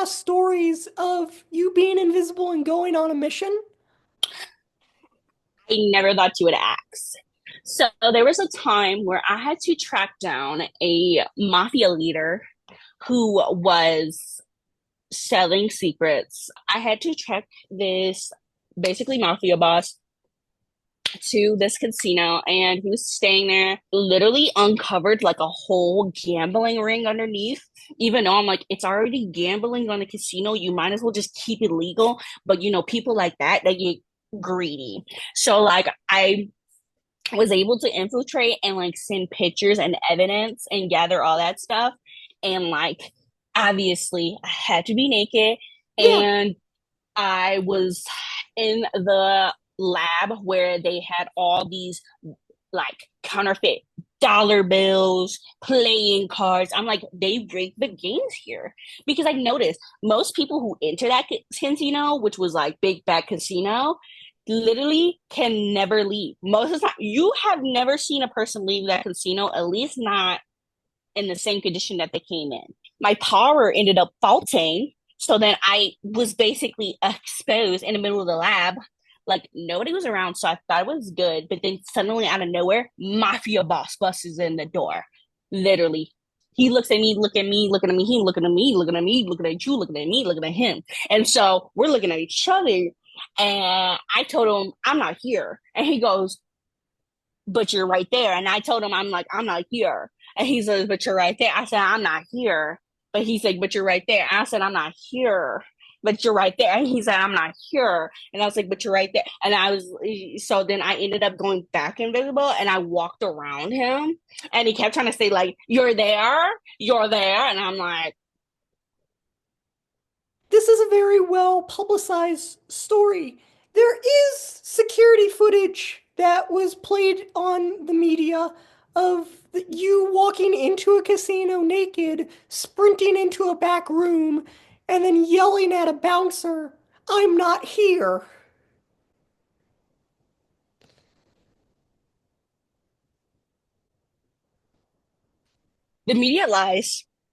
across stories of you being invisible and going on a mission? I never thought you would ask. So there was a time where I had to track down a mafia leader who was selling secrets. I had to track this basically mafia boss to this casino, and he was staying there, literally uncovered like a whole gambling ring underneath. Even though I'm like, it's already gambling on a casino, you might as well just keep it legal. But people like that, they get greedy. So like I was able to infiltrate and like send pictures and evidence and gather all that stuff. And like obviously I had to be naked, Yeah. and I was in the lab where they had all these like counterfeit dollar bills, playing cards. I'm like, they break the games here. Because I noticed most people who enter that casino, which was like Big Bad Casino, literally can never leave. Most of the time, you have never seen a person leave that casino, at least not in the same condition that they came in. My power ended up faulting. So then I was basically exposed in the middle of the lab. Like nobody was around, so I thought it was good. But then suddenly out of nowhere, mafia boss busts in the door. Literally. He looks at me, look at me, looking at me, he looking at me, looking at me, looking at you, looking at me, looking at him. And so we're looking at each other. And I told him, I'm not here. And he goes, but you're right there. And I told him, I'm like, I'm not here. And he says, but you're right there. I said, I'm not here. But he's like, but you're right there. I said, I'm not here. But you're right there. And he said, I'm not here. And I was like, but you're right there. And so then I ended up going back invisible, and I walked around him, and he kept trying to say, like, you're there. And I'm like, This is a very well publicized story. There is security footage that was played on the media of you walking into a casino naked, sprinting into a back room, and then yelling at a bouncer, "I'm not here." the media lies.